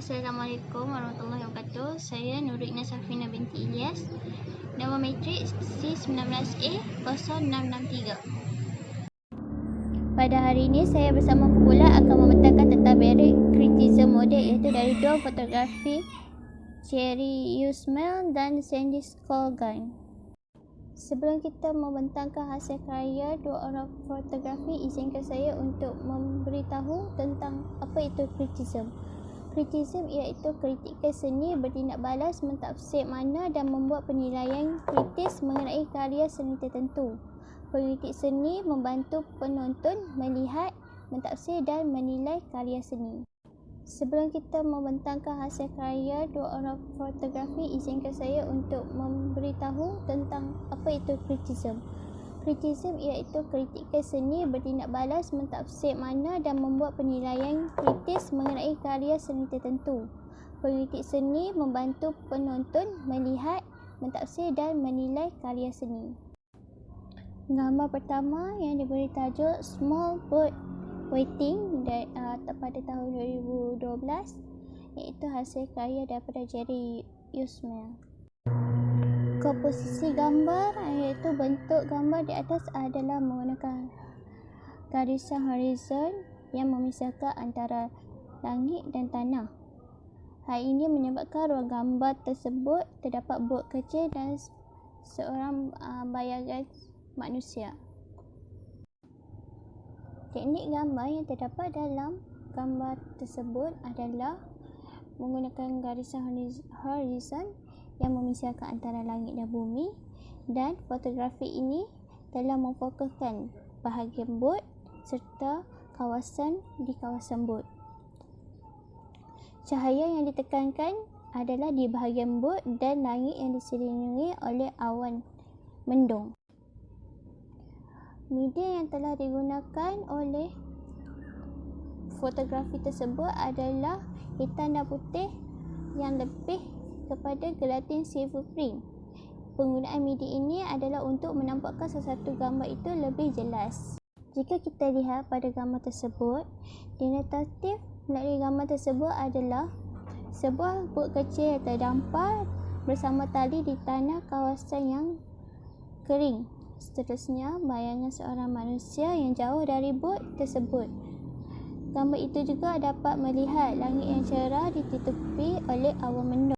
Assalamualaikum warahmatullahi wabarakatuh. Saya Nurina Safina binti Ilyas. Nama matriks C19A0663. Pada hari ini saya bersama kumpulan akan membentangkan tentang Barrett criticism model, iaitu dari dua fotografi Thierry Usmel dan Sandy Skolgan. Sebelum kita membentangkan hasil karya dua orang fotografi, izinkan saya untuk memberitahu tentang apa itu criticism. Kritisisme iaitu kritikan seni bertindak balas, mentafsir makna dan membuat penilaian kritis mengenai karya seni tertentu. Pengkritik seni membantu penonton melihat, mentafsir dan menilai karya seni. Sebelum kita membentangkan hasil karya dua orang fotografi, izinkan saya untuk memberitahu tentang apa itu kritisisme. Kritisisme iaitu kritikan seni bertindak balas, mentafsir makna dan membuat penilaian kritis mengenai karya seni tertentu. Pengkritik seni membantu penonton melihat, mentafsir dan menilai karya seni. Gambar pertama yang diberi tajuk Small Boat Waiting pada tahun 2012, iaitu hasil karya daripada Thierry Usmel. Komposisi gambar iaitu bentuk gambar di atas adalah menggunakan garisan horizon yang memisahkan antara langit dan tanah. Hal ini menyebabkan ruang gambar tersebut terdapat bot kecil dan seorang bayangan manusia. Teknik gambar yang terdapat dalam gambar tersebut adalah menggunakan garisan horizon yang memisahkan antara langit dan bumi, dan fotografi ini telah memfokuskan bahagian bot serta kawasan di kawasan bot. Cahaya yang ditekankan adalah di bahagian bot dan langit yang diselimuti oleh awan mendung. Media yang telah digunakan oleh fotografi tersebut adalah hitam dan putih yang lebih kepada gelatin silver print. Penggunaan media ini adalah untuk menampakkan sesuatu gambar itu lebih jelas. Jika kita lihat pada gambar tersebut, denotatif melalui gambar tersebut adalah sebuah bot kecil yang terdampar bersama tali di tanah kawasan yang kering. Seterusnya, bayangan seorang manusia yang jauh dari bot tersebut. Gambar itu juga dapat melihat langit yang cerah ditutupi oleh awan mendung.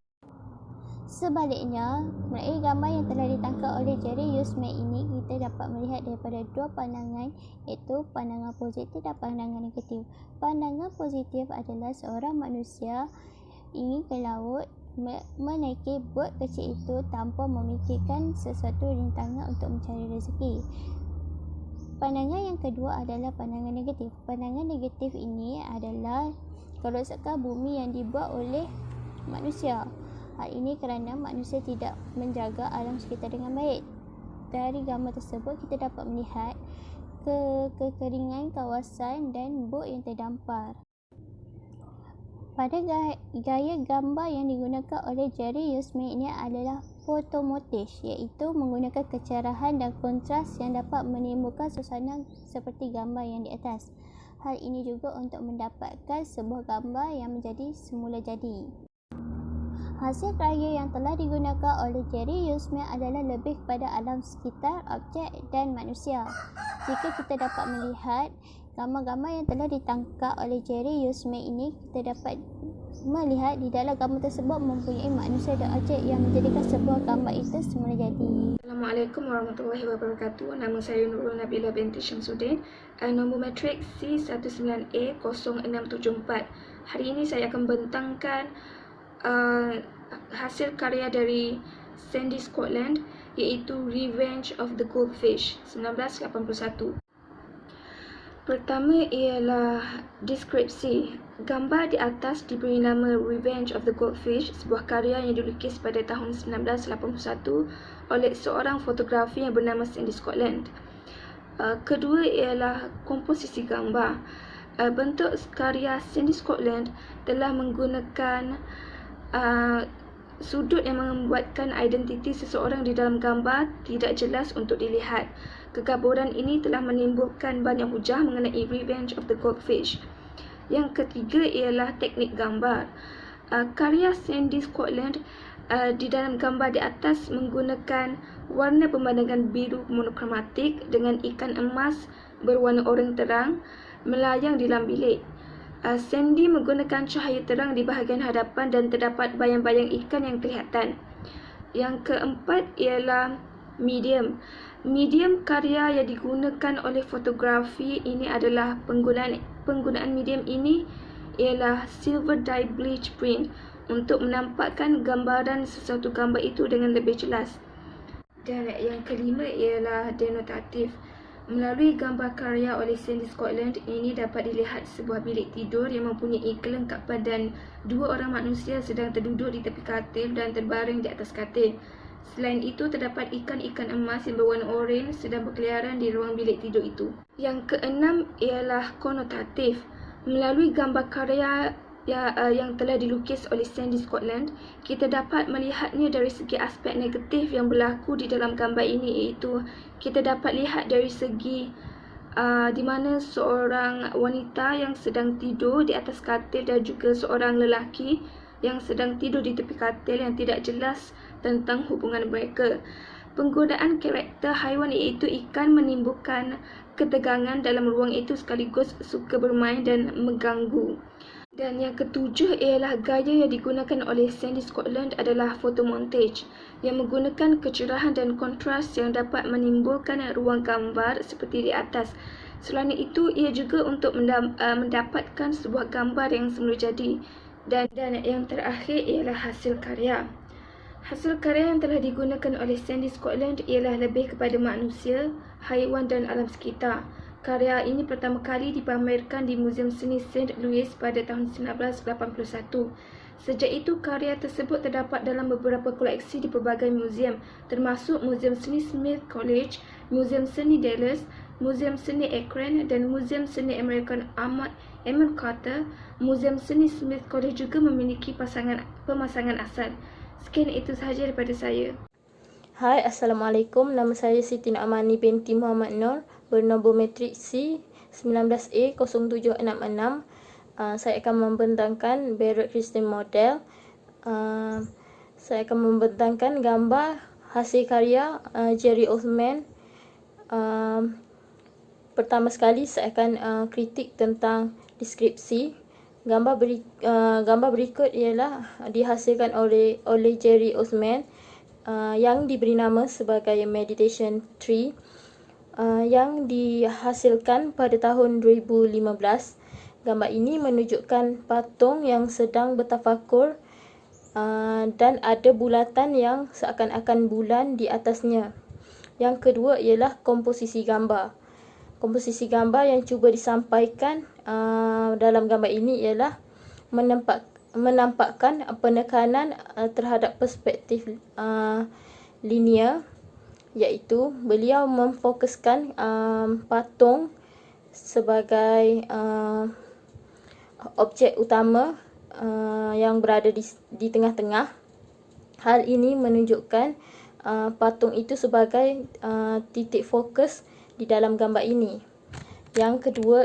Sebaliknya, melalui gambar yang telah ditangkap oleh Thierry Usmel ini, kita dapat melihat daripada dua pandangan, iaitu pandangan positif dan pandangan negatif. Pandangan positif adalah seorang manusia ingin ke laut menaiki bot kecil itu tanpa memikirkan sesuatu rintangan untuk mencari rezeki. Pandangan yang kedua adalah pandangan negatif. Pandangan negatif ini adalah kerosakan bumi yang dibuat oleh manusia. Hal ini kerana manusia tidak menjaga alam sekitar dengan baik. Dari gambar tersebut kita dapat melihat kekeringan kawasan dan bot yang terdampar. Pada gaya gambar yang digunakan oleh Thierry Usmel ini adalah photomontage, iaitu menggunakan kecerahan dan kontras yang dapat menimbulkan suasana seperti gambar yang di atas. Hal ini juga untuk mendapatkan sebuah gambar yang menjadi semula jadi. Hasil karya yang telah digunakan oleh Thierry Usmel adalah lebih kepada alam sekitar, objek dan manusia. Jika kita dapat melihat gambar-gambar yang telah ditangkap oleh Thierry Usmel ini, kita dapat melihat di dalam gambar tersebut mempunyai manusia dan objek yang menjadikan sebuah gambar itu semula jadi. Assalamualaikum warahmatullahi wabarakatuh. Nama saya Nurul Nabila binti Syamsuddin. Nombor matrik C19A0674. Hari ini saya akan bentangkan hasil karya dari Sandy Scotland, iaitu Revenge of the Goldfish 1981. Pertama ialah deskripsi. Gambar di atas diberi nama Revenge of the Goldfish, sebuah karya yang dilukis pada tahun 1981 oleh seorang fotografi yang bernama Sandy Scotland. Kedua ialah komposisi gambar. Bentuk karya Sandy Scotland telah menggunakan sudut yang membuatkan identiti seseorang di dalam gambar tidak jelas untuk dilihat. Kegaburan ini telah menimbulkan banyak hujah mengenai Revenge of the Goldfish. Yang ketiga ialah teknik gambar. Karya Sandy Scotland di dalam gambar di atas menggunakan warna pemandangan biru monokromatik dengan ikan emas berwarna oranye terang melayang di dalam bilik. Sandy menggunakan cahaya terang di bahagian hadapan dan terdapat bayang-bayang ikan yang kelihatan. Yang keempat ialah medium. Medium karya yang digunakan oleh fotografi ini adalah penggunaan medium ini ialah silver dye bleach print untuk menampakkan gambaran sesuatu gambar itu dengan lebih jelas. Dan yang kelima ialah denotatif. Melalui gambar karya oleh Sandy Scotland ini dapat dilihat sebuah bilik tidur yang mempunyai kelengkapan dan dua orang manusia sedang terduduk di tepi katil dan terbaring di atas katil. Selain itu, terdapat ikan-ikan emas yang berwarna oranye sedang berkeliaran di ruang bilik tidur itu. Yang keenam ialah konotatif. Melalui gambar karya yang telah dilukis oleh Sandy Scotland, kita dapat melihatnya dari segi aspek negatif yang berlaku di dalam gambar ini, iaitu kita dapat lihat dari segi di mana seorang wanita yang sedang tidur di atas katil dan juga seorang lelaki yang sedang tidur di tepi katil yang tidak jelas tentang hubungan mereka. Penggunaan karakter haiwan iaitu ikan menimbulkan ketegangan dalam ruang itu sekaligus suka bermain dan mengganggu. Dan yang ketujuh ialah gaya yang digunakan oleh Sandy Scotland adalah photomontage yang menggunakan kecerahan dan kontras yang dapat menimbulkan ruang gambar seperti di atas. Selain itu, ia juga untuk mendapatkan sebuah gambar yang semula jadi. Dan yang terakhir ialah hasil karya. Hasil karya yang telah digunakan oleh Sandy Scotland ialah lebih kepada manusia, haiwan dan alam sekitar. Karya ini pertama kali dipamerkan di Muzium Seni St. Louis pada tahun 1981. Sejak itu, karya tersebut terdapat dalam beberapa koleksi di pelbagai muzium, termasuk Muzium Seni Smith College, Muzium Seni Dallas, Muzium Seni Akron dan Muzium Seni American Amon Carter. Muzium Seni Smith College juga memiliki pemasangan asal. Sekian itu sahaja daripada saya. Hai, Assalamualaikum. Nama saya Siti Amani binti Muhammad Nur, bernombor matrik C 19A0766. Saya akan membentangkan Barrett Christian Model. Saya akan membentangkan gambar hasil karya Jerry Osman. Pertama sekali saya akan kritik tentang deskripsi. Gambar berikut ialah dihasilkan oleh Jerry Osman yang diberi nama sebagai Meditation Tree yang dihasilkan pada tahun 2015. Gambar ini menunjukkan patung yang sedang bertafakur dan ada bulatan yang seakan-akan bulan di atasnya. Yang kedua ialah komposisi gambar. Komposisi gambar yang cuba disampaikan dalam gambar ini ialah menampakkan penekanan terhadap perspektif linear, iaitu beliau memfokuskan patung sebagai objek utama yang berada di tengah-tengah. Hal ini menunjukkan patung itu sebagai titik fokus di dalam gambar ini. Yang ketiga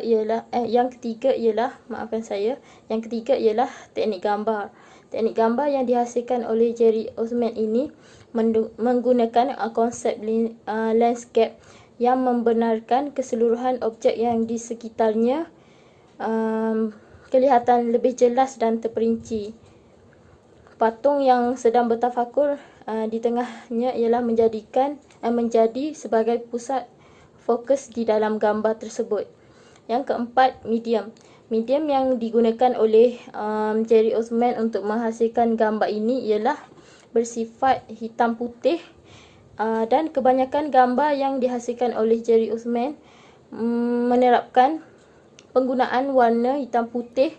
ialah teknik gambar. Teknik gambar yang dihasilkan oleh Jerry Osman ini menggunakan konsep landscape yang membenarkan keseluruhan objek yang di sekitarnya kelihatan lebih jelas dan terperinci. Patung yang sedang bertafakur di tengahnya ialah menjadi sebagai pusat fokus di dalam gambar tersebut. Yang keempat, medium. Medium yang digunakan oleh Jerry Osman untuk menghasilkan gambar ini ialah bersifat hitam putih dan kebanyakan gambar yang dihasilkan oleh Jerry Osman menerapkan penggunaan warna hitam putih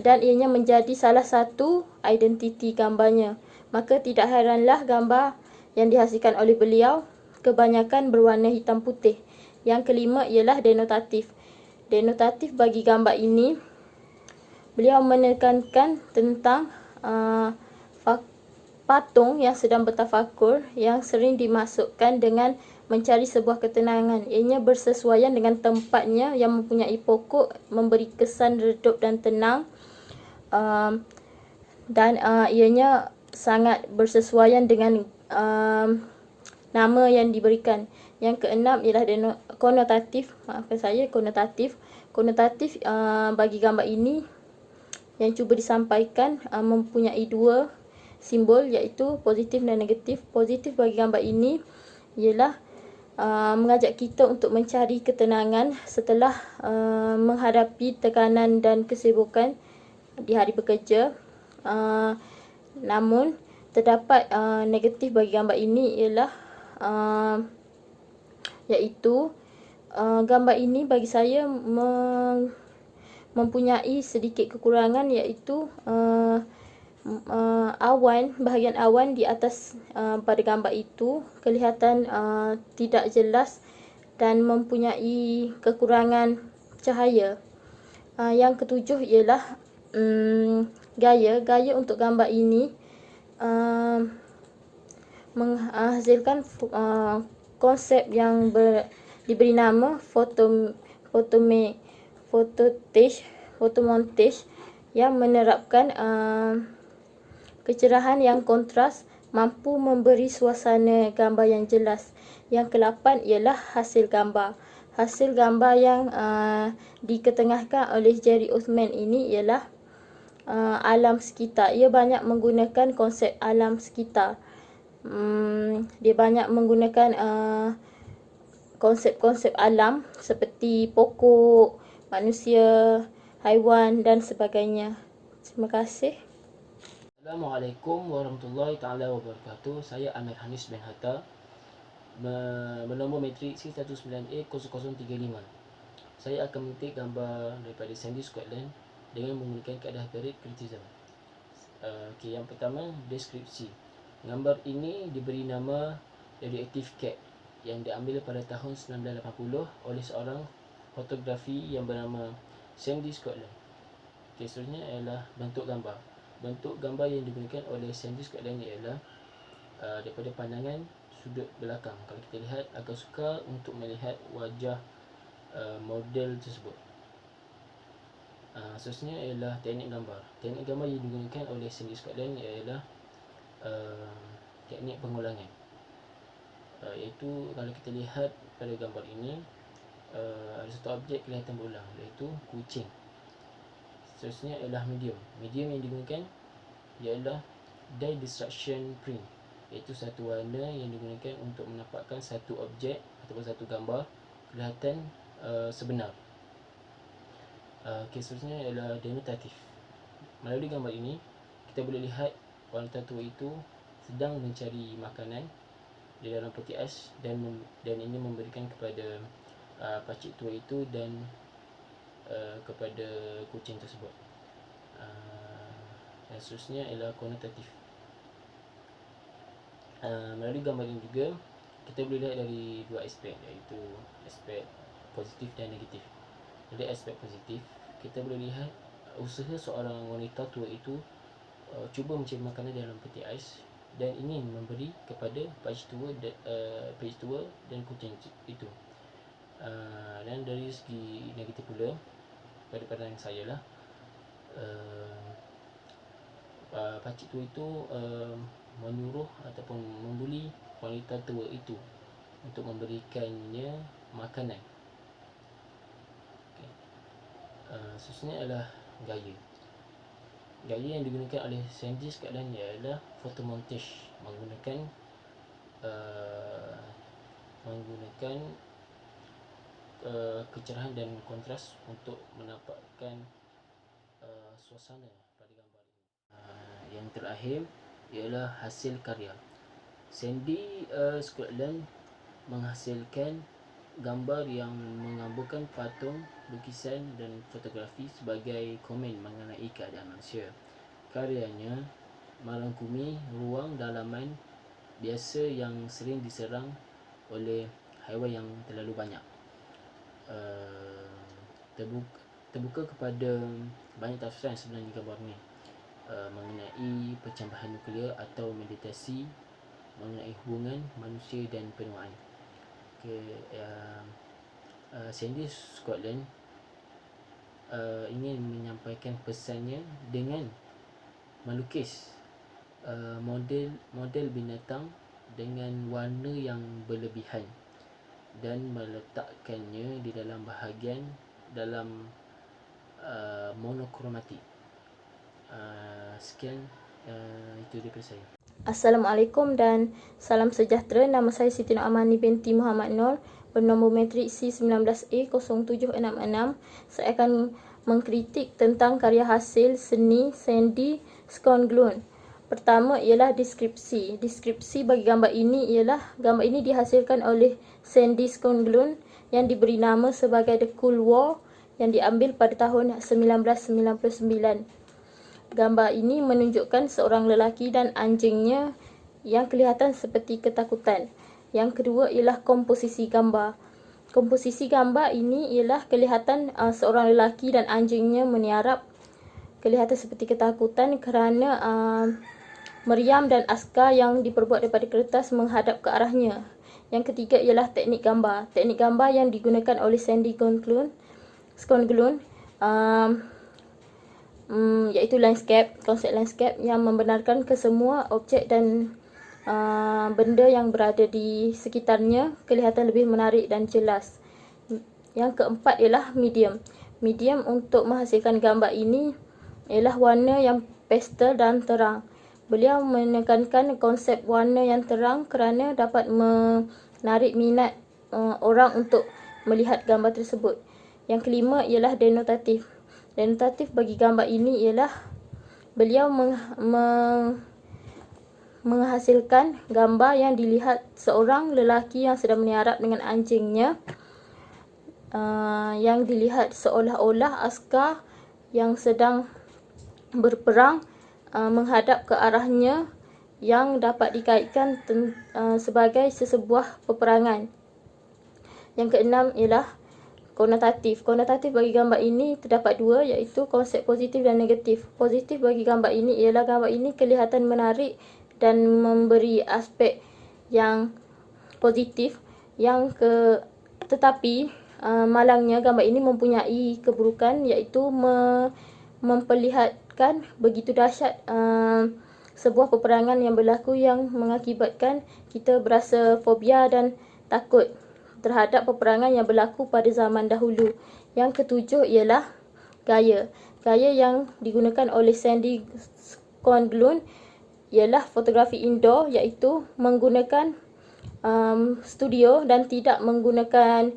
dan ianya menjadi salah satu identiti gambarnya. Maka tidak heranlah gambar yang dihasilkan oleh beliau kebanyakan berwarna hitam putih. Yang kelima ialah denotatif. Denotatif bagi gambar ini, beliau menekankan tentang patung yang sedang bertafakur yang sering dimasukkan dengan mencari sebuah ketenangan. Ianya bersesuaian dengan tempatnya yang mempunyai pokok memberi kesan redup dan tenang. dan ianya sangat bersesuaian dengan nama yang diberikan. Yang keenam ialah konotatif. Konotatif. Konotatif bagi gambar ini yang cuba disampaikan mempunyai dua simbol, iaitu positif dan negatif. Positif bagi gambar ini ialah mengajak kita untuk mencari ketenangan setelah menghadapi tekanan dan kesibukan di hari bekerja. Namun terdapat negatif bagi gambar ini ialah iaitu gambar ini bagi saya mempunyai sedikit kekurangan, iaitu bahagian awan di atas pada gambar itu kelihatan tidak jelas dan mempunyai kekurangan cahaya. Yang ketujuh ialah gaya untuk gambar ini menghasilkan konsep yang diberi nama fotomontage yang menerapkan kecerahan yang kontras, mampu memberi suasana gambar yang jelas. Yang ke-8 ialah hasil gambar. Hasil gambar yang diketengahkan oleh Jerry Othman ini ialah alam sekitar. Ia banyak menggunakan konsep alam sekitar. Dia banyak menggunakan konsep-konsep alam seperti pokok, manusia, haiwan dan sebagainya. Terima kasih. Assalamualaikum warahmatullahi taala wabarakatuh. Saya Amir Hanis bin Hatta, bernombor matrik C19A0035. Saya akan mentik gambar daripada Sandy Scotland dengan menggunakan kaedah Barrett Criticism. Yang pertama, deskripsi. Gambar ini diberi nama Radioactive Cat yang diambil pada tahun 1980 oleh seorang fotografi yang bernama Sandy Scotland. Seterusnya ialah bentuk gambar. Bentuk gambar yang digunakan oleh Sandy Scotland ialah daripada pandangan sudut belakang. Kalau kita lihat, agak sukar untuk melihat wajah model tersebut. Seterusnya ialah teknik gambar. Teknik gambar yang digunakan oleh Sandy Scotland ialah teknik pengulangan. Iaitu kalau kita lihat pada gambar ini, ada satu objek kelihatan berulang, iaitu kucing. Seterusnya ialah medium. Medium yang digunakan ialah dye destruction print, iaitu satu warna yang digunakan untuk menampakkan satu objek ataupun satu gambar kelihatan sebenar. Seterusnya ialah denotatif. Melalui gambar ini, kita boleh lihat wanita tua itu sedang mencari makanan di dalam peti ais dan ini memberikan kepada pakcik tua itu dan kepada kucing tersebut. Dan seterusnya ialah konotatif. Melalui gambar ini juga kita boleh lihat dari dua aspek, iaitu aspek positif dan negatif. Dari aspek positif, kita boleh lihat usaha seorang wanita tua itu cuba mencari makanan dalam peti ais dan ingin memberi kepada pakcik tua dan kucing itu. Dan dari segi negatif pula, pada pandangan saya lah, pakcik tua itu menyuruh ataupun membuli wanita tua itu untuk memberikannya makanan. Seterusnya adalah gaya. Gaya yang digunakan oleh Sandy Scotland ialah fotomontage, menggunakan kecerahan dan kontras untuk menampakkan suasana pada gambar ini. Yang terakhir ialah hasil karya. Sandy Scotland menghasilkan gambar yang mengambilkan patung, lukisan dan fotografi sebagai komen mengenai keadaan manusia. Karyanya merangkumi ruang dalaman biasa yang sering diserang oleh haiwan yang terlalu banyak. Terbuka kepada banyak tafsiran sebenarnya gambar ni, mengenai pencambahan nuklear atau meditasi mengenai hubungan manusia dan penuaan. Sandy Scotland ingin menyampaikan pesannya dengan melukis model binatang dengan warna yang berlebihan dan meletakkannya di dalam bahagian dalam monokromatik. Sekian, itu daripada saya. Assalamualaikum dan salam sejahtera. Nama saya Siti Nur Amani binti Muhammad Nur, bernombor matrik C19A0766. Saya akan mengkritik tentang karya hasil seni Sandy Skonglund. Pertama ialah deskripsi. Deskripsi bagi gambar ini ialah gambar ini dihasilkan oleh Sandy Skonglund yang diberi nama sebagai The Cool War yang diambil pada tahun 1999. Gambar ini menunjukkan seorang lelaki dan anjingnya yang kelihatan seperti ketakutan. Yang kedua ialah komposisi gambar. Komposisi gambar ini ialah kelihatan seorang lelaki dan anjingnya meniarap, kelihatan seperti ketakutan kerana meriam dan askar yang diperbuat daripada kertas menghadap ke arahnya. Yang ketiga ialah teknik gambar. Teknik gambar yang digunakan oleh Sandy Skonglund iaitu landscape, konsep landscape yang membenarkan kesemua objek dan benda yang berada di sekitarnya kelihatan lebih menarik dan jelas. Yang keempat ialah medium. Medium untuk menghasilkan gambar ini ialah warna yang pastel dan terang. Beliau menekankan konsep warna yang terang kerana dapat menarik minat orang untuk melihat gambar tersebut. Yang kelima ialah denotatif. Denotatif bagi gambar ini ialah beliau menghasilkan gambar yang dilihat seorang lelaki yang sedang meniarap dengan anjingnya, yang dilihat seolah-olah askar yang sedang berperang menghadap ke arahnya, yang dapat dikaitkan sebagai sesebuah peperangan. Yang keenam ialah konotatif. Konotatif bagi gambar ini terdapat dua, iaitu konsep positif dan negatif. Positif bagi gambar ini ialah gambar ini kelihatan menarik dan memberi aspek yang positif, tetapi malangnya gambar ini mempunyai keburukan, iaitu memperlihatkan begitu dahsyat sebuah peperangan yang berlaku yang mengakibatkan kita berasa fobia dan takut terhadap peperangan yang berlaku pada zaman dahulu. Yang ketujuh ialah gaya. Gaya yang digunakan oleh Sandy Skonglund ialah fotografi indoor, iaitu menggunakan studio dan tidak menggunakan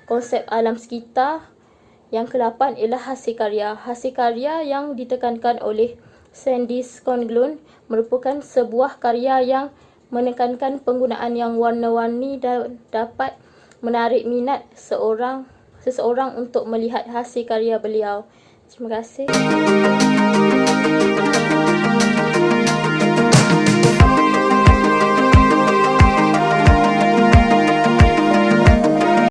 konsep alam sekitar. Yang ke-8 ialah hasil karya. Hasil karya yang ditekankan oleh Sandy Skonglund merupakan sebuah karya yang menekankan penggunaan yang warna-warni dan dapat menarik minat seseorang untuk melihat hasil karya beliau. Terima kasih.